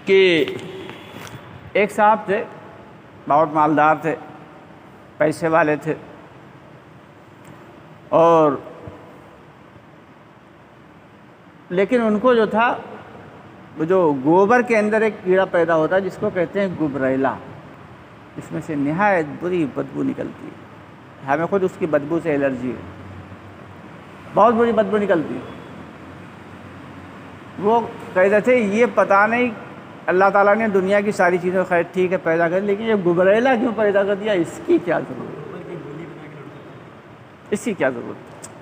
کہ ایک صاحب تھے، بہت مالدار تھے، پیسے والے تھے، اور لیکن ان کو جو تھا وہ جو گوبر کے اندر ایک کیڑا پیدا ہوتا ہے جس کو کہتے ہیں گبریلا، اس میں سے نہایت بری بدبو نکلتی ہے، ہمیں خود اس کی بدبو سے الرجی ہے، بہت بری بدبو نکلتی ہے۔ وہ کہتے تھے یہ پتہ نہیں اللہ تعالیٰ نے دنیا کی ساری چیزیں خیر ٹھیک ہے پیدا کر، لیکن یہ گبریلا کیوں پیدا کر دیا، اس کی کیا ضرورت ہے، اس کی کیا ضرورت ہے۔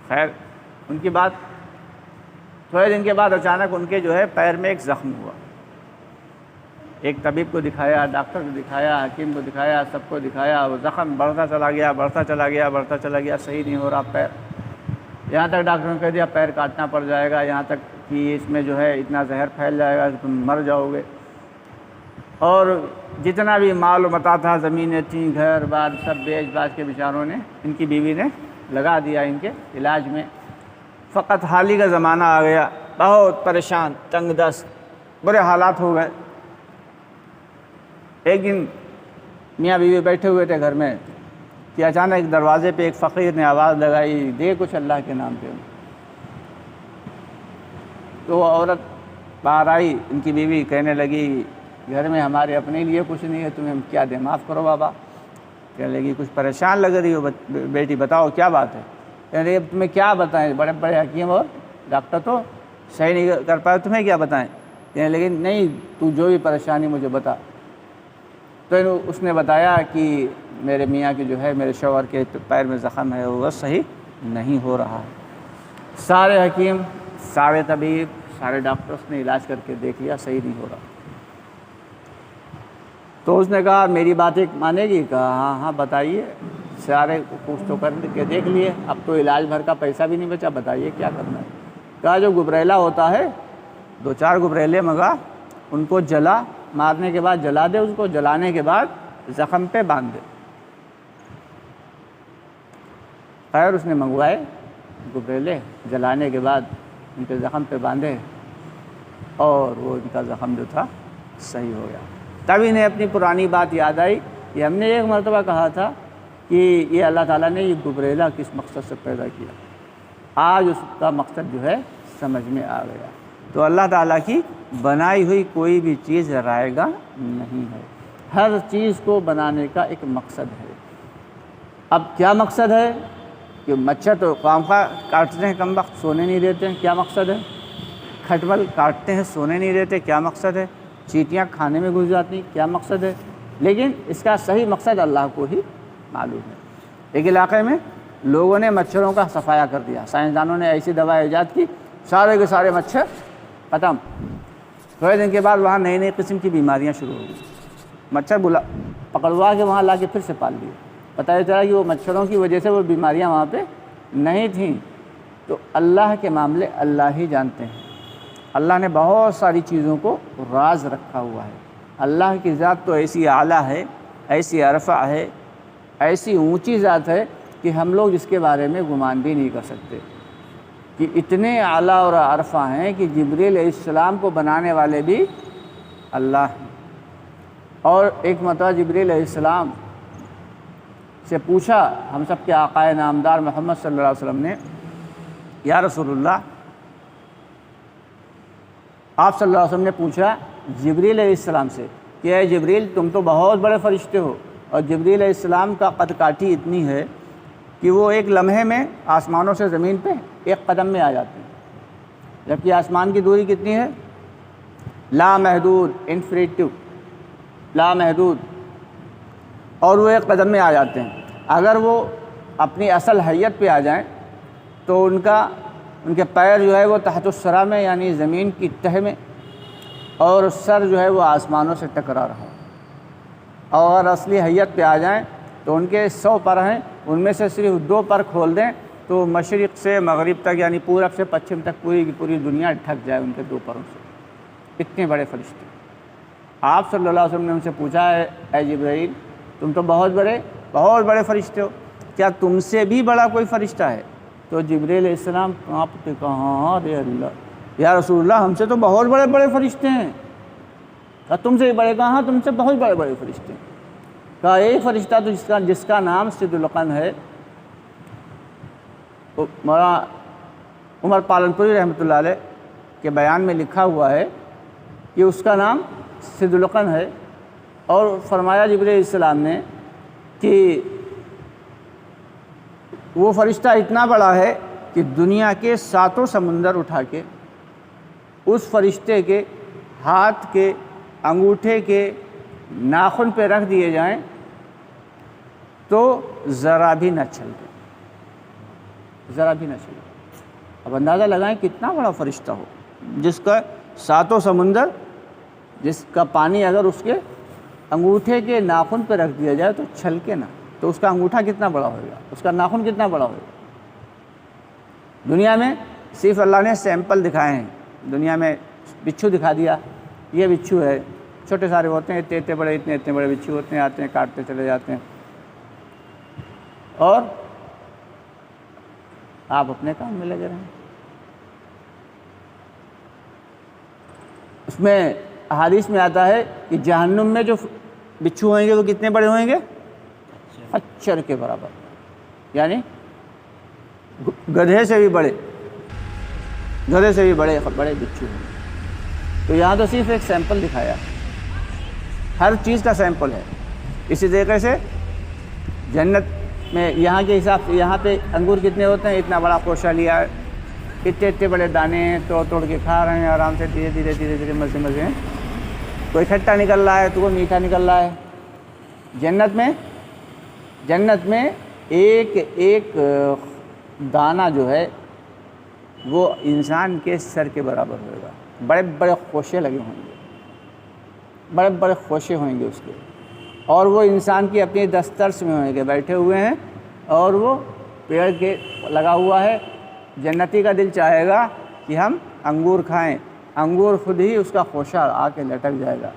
خیر ان کی بات تھوڑے دن کے بعد اچانک ان کے جو ہے پیر میں ایک زخم ہوا، ایک طبیب کو دکھایا، ڈاکٹر کو دکھایا، حکیم کو دکھایا، سب کو دکھایا، وہ زخم بڑھتا چلا گیا، بڑھتا چلا گیا، بڑھتا چلا گیا، صحیح نہیں ہو رہا پیر، یہاں تک ڈاکٹر نے کہہ دیا پیر کاٹنا پڑ جائے گا، یہاں تک کہ اس میں جو ہے اتنا زہر پھیل جائے گا کہ تم مر جاؤ گے۔ اور جتنا بھی مال و متاع تھا، زمینیں تھیں، گھر بار سب بیچ باچ کے بیچاروں نے، ان کی بیوی نے لگا دیا ان کے علاج میں۔ فقط حالی کا زمانہ آ گیا، بہت پریشان، تنگ دست، برے حالات ہو گئے۔ ایک دن میاں بیوی بیٹھے ہوئے تھے گھر میں کہ اچانک ایک دروازے پہ ایک فقیر نے آواز لگائی، دے کچھ اللہ کے نام پہ۔ تو وہ عورت باہر آئی، ان کی بیوی کہنے لگی گھر میں ہمارے اپنے لیے کچھ نہیں ہے، تمہیں کیا دیں، معاف کرو بابا۔ کہنے لگی کچھ پریشان لگ رہی ہو بیٹی، بتاؤ کیا بات ہے۔ کہنے لگی تمہیں کیا بتائیں، بڑے بڑے حکیم اور ڈاکٹر تو صحیح نہیں کر پائے، تمہیں کیا بتائیں۔ کہنے لگی نہیں تو جو بھی پریشانی مجھے بتا۔ تو اس نے بتایا کہ میرے میاں کی جو ہے میرے شوہر کے پیر میں زخم ہے، وہ صحیح نہیں ہو رہا ہے۔ سارے حکیم، سارے طبیب، سارے ڈاکٹرس نے علاج کر کے دیکھ لیا، صحیح نہیں ہو رہا۔ تو اس نے کہا میری بات ایک مانے گی؟ کہا ہاں ہاں بتائیے، سارے کچھ تو کر کے دیکھ لیے، اب تو علاج بھر کا پیسہ بھی نہیں بچا، بتائیے کیا کرنا ہے۔ کہا جو گبریلا ہوتا ہے 2-4 گبریلے منگا، ان کو جلا، مارنے کے بعد جلا دے، اس کو جلانے کے بعد زخم پہ باندھ دے۔ خیر اس نے منگوائے گبریلے، جلانے کے بعد ان کے زخم پہ باندھے، اور وہ ان کا زخم جو تھا صحیح ہو گیا۔ تب انہیں اپنی پرانی بات یاد آئی کہ ہم نے ایک مرتبہ کہا تھا کہ یہ اللہ تعالیٰ نے یہ گبریلا کس مقصد سے پیدا کیا، آج اس کا مقصد جو ہے سمجھ میں آ گیا۔ تو اللہ تعالیٰ کی بنائی ہوئی کوئی بھی چیز رائے گا نہیں ہے، ہر چیز کو بنانے کا ایک مقصد ہے۔ اب کیا مقصد ہے کہ مچھر تو خواہ کاٹتے ہیں، کم وقت سونے نہیں دیتے ہیں، کیا مقصد ہے؟ کھٹمل کاٹتے ہیں، سونے نہیں دیتے، کیا مقصد ہے؟ چیٹیاں کھانے میں گھس جاتی، کیا مقصد ہے؟ لیکن اس کا صحیح مقصد اللہ کو ہی معلوم ہے۔ ایک علاقے میں لوگوں نے مچھروں کا صفایا کر دیا، سائنسدانوں نے ایسی دوا ایجاد کی، سارے کے سارے مچھر ختم۔ تھوڑے دن کے بعد وہاں نئی نئی قسم کی بیماریاں شروع ہو گئی، مچھر پکڑوا کے وہاں لا کے پھر سے پال لیے، پتہ چلا کہ وہ مچھروں کی وجہ سے وہ بیماریاں وہاں پہ نہیں تھیں۔ تو اللہ کے معاملے اللہ ہی جانتے ہیں، اللہ نے بہت ساری چیزوں کو راز رکھا ہوا ہے۔ اللہ کی ذات تو ایسی اعلیٰ ہے، ایسی عرفہ ہے، ایسی اونچی ذات ہے کہ ہم لوگ اس کے بارے میں گمان بھی نہیں کر سکتے کہ اتنے اعلیٰ اور عرفہ ہیں کہ جبریل علیہ السلام کو بنانے والے بھی اللہ ہیں۔ اور ایک مرتبہ جبریل علیہ السلام سے پوچھا ہم سب کے آقا نامدار محمد صلی اللہ علیہ وسلم نے، یا رسول اللہ، آپ صلی اللہ علیہ وسلم نے پوچھا جبریل علیہ السلام سے کہ اے جبریل تم تو بہت بڑے فرشتے ہو، اور جبریل علیہ السلام کا قد کاٹی اتنی ہے کہ وہ ایک لمحے میں آسمانوں سے زمین پہ ایک قدم میں آ جاتے ہیں، جبکہ آسمان کی دوری کتنی ہے؟ لا محدود، انفینیٹو، لا محدود، اور وہ ایک قدم میں آ جاتے ہیں۔ اگر وہ اپنی اصل حیت پہ آ جائیں تو ان کے پیر جو ہے وہ تحت الثری میں، یعنی زمین کی تہ میں، اور سر جو ہے وہ آسمانوں سے ٹکرا رہا، اور اصلی حیت پہ آ جائیں تو ان کے 100 پر ہیں، ان میں سے صرف 2 پر کھول دیں تو مشرق سے مغرب تک، یعنی پورب سے پچھم تک پوری کی پوری دنیا ڈھک جائے ان کے 2 پروں سے، اتنے بڑے فرشتے۔ آپ صلی اللہ علیہ وسلم نے ان سے پوچھا ہے اے جبرائیل تم تو بہت بڑے فرشتے ہو، کیا تم سے بھی بڑا کوئی فرشتہ ہے؟ تو جبریل علیہ السلام کہاں ارے اللہ، یا رسول اللہ ہم سے تو بہت بڑے بڑے فرشتے ہیں۔ کہا تم سے بھی بڑے؟ کہا ہاں تم سے بہت بڑے بڑے فرشتے ہیں۔ کہا ایک فرشتہ تو جس کا نام صدلقن ہے، مولانا عمر پالنپوری رحمۃ اللہ علیہ کے بیان میں لکھا ہوا ہے کہ اس کا نام صدلقن ہے، اور فرمایا جبرائیل علیہ السلام نے کہ وہ فرشتہ اتنا بڑا ہے کہ دنیا کے 7 سمندر اٹھا کے اس فرشتے کے ہاتھ کے انگوٹھے کے ناخن پہ رکھ دیے جائیں تو ذرا بھی نہ چھلکے، ذرا بھی نہ چھلکے۔ اب اندازہ لگائیں کتنا بڑا فرشتہ ہو، جس کا 7 سمندر، جس کا پانی اگر اس کے انگوٹھے کے ناخن پہ رکھ دیا جائے تو چھلکے نہ، تو اس کا انگوٹھا کتنا بڑا ہوگا، اس کا ناخن کتنا بڑا ہوگا۔ دنیا میں صرف اللہ نے سیمپل دکھائے ہیں، دنیا میں بچھو دکھا دیا، یہ بچھو ہے، چھوٹے سارے ہوتے ہیں، اتنے بڑے اتنے بڑے بچھو ہوتے ہیں، آتے ہیں کاٹتے چلے جاتے ہیں، اور آپ اپنے کام میں لگے رہیں۔ اس میں احادیث میں آتا ہے کہ جہنم میں جو بچھو ہوئیں گے وہ کتنے بڑے ہوئیں گے؟ خچر کے برابر، یعنی گدھے سے بھی بڑے، گدھے سے بھی بڑے بڑے بچھو ہیں۔ تو یہاں تو صرف ایک سیمپل دکھایا، ہر چیز کا سیمپل ہے۔ اسی طریقے سے جنت میں یہاں کے حساب سے یہاں پہ انگور کتنے ہوتے ہیں، اتنا بڑا کوشہ لیا ہے، اتنے بڑے دانے ہیں، توڑ کے کھا رہے ہیں آرام سے، دھیرے دھیرے دھیرے دھیرے مزے مزے ہیں۔ کوئی کھٹا نکل رہا ہے تو کوئی میٹھا نکل رہا ہے۔ جنت میں ایک ایک دانہ جو ہے وہ انسان کے سر کے برابر ہوگا، بڑے بڑے خوشے لگے ہوں گے، بڑے بڑے خوشے ہوئیں گے اس کے، اور وہ انسان کی اپنی دسترس میں ہوئیں گے، بیٹھے ہوئے ہیں اور وہ پیڑ کے لگا ہوا ہے۔ جنتی کا دل چاہے گا کہ ہم انگور کھائیں، انگور خود ہی اس کا خوشہ آ کے لٹک جائے گا،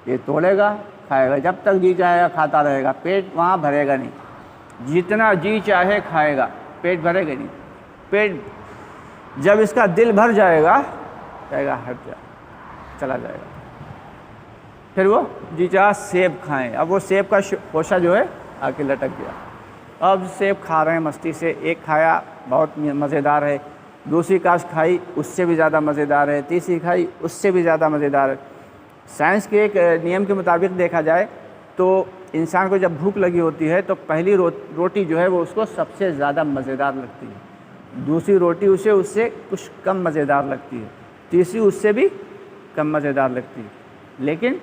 یہ توڑے گا کھائے گا، جب تک جی چاہے گا کھاتا رہے گا، پیٹ وہاں بھرے گا نہیں، جتنا جی چاہے کھائے گا، پیٹ بھرے گا نہیں۔ پیٹ جب اس کا دل بھر جائے گا کہے گا ہٹ جا، چلا جائے گا، پھر وہ جی چاہا سیب کھائیں، اب وہ سیب کا خوشہ جو ہے آ کے لٹک گیا، اب سیب کھا رہے ہیں مستی سے، ایک کھایا بہت مزیدار ہے، دوسری کاش کھائی اس سے بھی زیادہ مزیدار ہے، تیسری کھائی اس سے بھی زیادہ مزیدار ہے۔ سائنس کے ایک نیم کے مطابق دیکھا جائے تو انسان کو جب بھوک لگی ہوتی ہے تو پہلی روٹی جو ہے وہ اس کو سب سے زیادہ مزیدار لگتی ہے، دوسری روٹی اسے اس سے کچھ کم مزیدار لگتی ہے، تیسری اس سے بھی کم مزیدار لگتی ہے۔ لیکن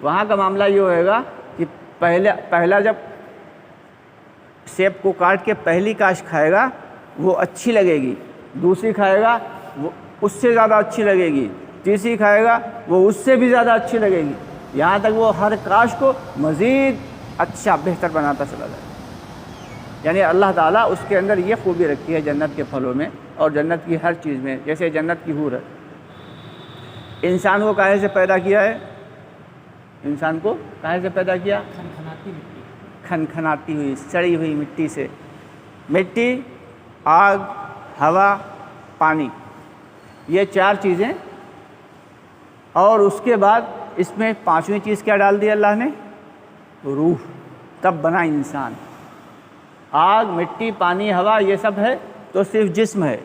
وہاں کا معاملہ یہ ہوئے گا کہ پہلا جب سیب کو کاٹ کے پہلی کاش کھائے گا وہ اچھی لگے گی، دوسری کھائے گا وہ اس سے زیادہ اچھی لگے گی، تیسری کھائے گا وہ اس سے بھی زیادہ اچھی لگے گی، یہاں تک وہ ہر کاش کو مزید اچھا بہتر بناتا چلا جائے۔ یعنی اللہ تعالیٰ اس کے اندر یہ خوبی رکھی ہے جنت کے پھلوں میں اور جنت کی ہر چیز میں، جیسے جنت کی حور ہے۔ انسان کو کاہے سے پیدا کیا ہے؟ انسان کو کاہے سے پیدا کیا؟ کھنکھناتی ہوئی سڑی ہوئی مٹی سے۔ مٹی، آگ، ہوا، پانی، یہ 4 چیزیں، اور اس کے بعد اس میں 5ویں چیز کیا ڈال دی اللہ نے؟ روح، تب بنا انسان۔ آگ، مٹی، پانی، ہوا یہ سب ہے تو صرف جسم ہے،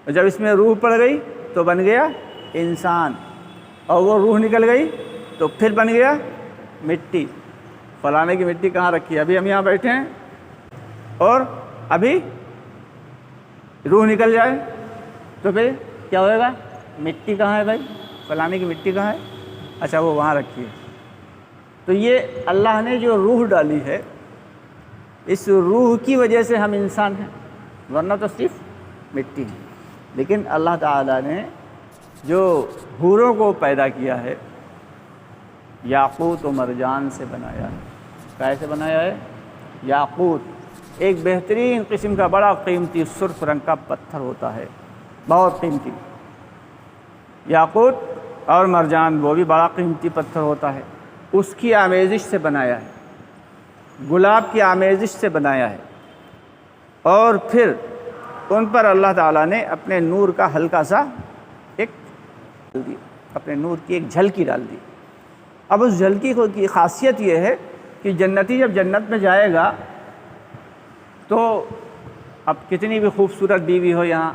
اور جب اس میں روح پڑ گئی تو بن گیا انسان، اور وہ روح نکل گئی تو پھر بن گیا مٹی۔ فلانے کی مٹی کہاں رکھی ہے؟ ابھی ہم یہاں بیٹھے ہیں اور ابھی روح نکل جائے تو پھر کیا ہوئے گا؟ مٹی کہاں ہے بھائی؟ فلانے کی مٹی کہاں ہے؟ اچھا وہ وہاں رکھی ہے۔ تو یہ اللہ نے جو روح ڈالی ہے، اس روح کی وجہ سے ہم انسان ہیں، ورنہ تو صرف مٹی ہے۔ لیکن اللہ تعالیٰ نے جو حوروں کو پیدا کیا ہے یاقوت و مرجان سے بنایا ہے۔ کیسے بنایا ہے؟ یاقوت ایک بہترین قسم کا بڑا قیمتی سرخ رنگ کا پتھر ہوتا ہے، بہت قیمتی۔ یاقوت اور مرجان وہ بھی بڑا قیمتی پتھر ہوتا ہے، اس کی آمیزش سے بنایا ہے، گلاب کی آمیزش سے بنایا ہے، اور پھر ان پر اللہ تعالیٰ نے اپنے نور کا ہلکا سا دی، اپنے نور کی ایک جھلکی ڈال دی۔ اب اس جھلکی کی خاصیت یہ ہے کہ جنتی جب جنت میں جائے گا تو اب کتنی بھی خوبصورت بیوی ہو یہاں،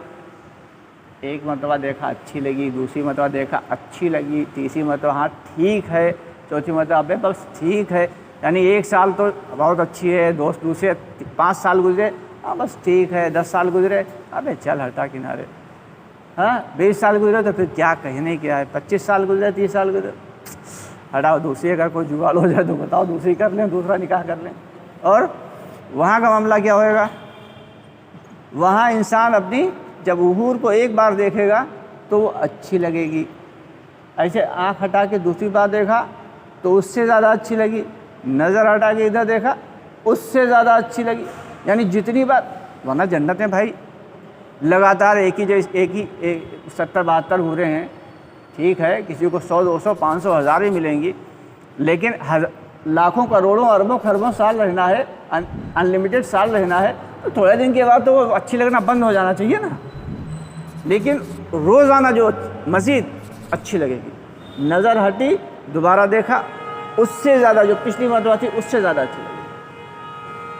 ایک مرتبہ دیکھا اچھی لگی، دوسری مرتبہ دیکھا اچھی لگی، تیسری مرتبہ ہاں ٹھیک ہے، چوتھی مرتبہ ابے بس ٹھیک ہے، یعنی 1 سال تو بہت اچھی ہے، دوسرے 5 سال گزرے ہاں بس ٹھیک ہے، 10 سال گزرے ابے چل ہٹا کنارے، ہاں 20 سال گزرے تو پھر کیا کہنے کیا ہے، 25 سال گزرے، 30 سال گزرے، ہٹاؤ دوسری اگر کوئی جگاڑ ہو جائے تو بتاؤ دوسری کر لیں، دوسرا نکاح کر لیں۔ اور وہاں کا معاملہ کیا ہوئے گا، وہاں انسان اپنی جب حور کو ایک بار دیکھے گا تو وہ اچھی لگے گی، ایسے آنکھ ہٹا کے دوسری بار دیکھا تو اس سے زیادہ اچھی لگی، نظر ہٹا کے ادھر دیکھا اس سے زیادہ اچھی لگی، یعنی جتنی بار، ورنہ جنت میں بھائی لگاتار ایک ہی 70-72 حوریں ہیں، ٹھیک ہے کسی کو 100 200 500 1000 ہی ملیں گی، لیکن لاکھوں کروڑوں اربوں خربوں سال رہنا ہے، انلمیٹڈ سال رہنا ہے، تو تھوڑے دن کے بعد تو وہ اچھی لگنا بند ہو جانا چاہیے نا، لیکن روزانہ جو مزید اچھی لگے گی، نظر ہٹی دوبارہ دیکھا اس سے زیادہ جو پچھلی مرتبہ تھی اس سے زیادہ اچھی لگے گی۔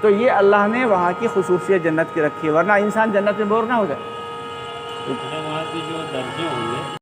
تو یہ اللہ نے وہاں کی خصوصیت جنت کی رکھی ہے، ورنہ انسان جنت میں بور نہ ہو جائے۔ وہاں کے جو درجے ہوں گے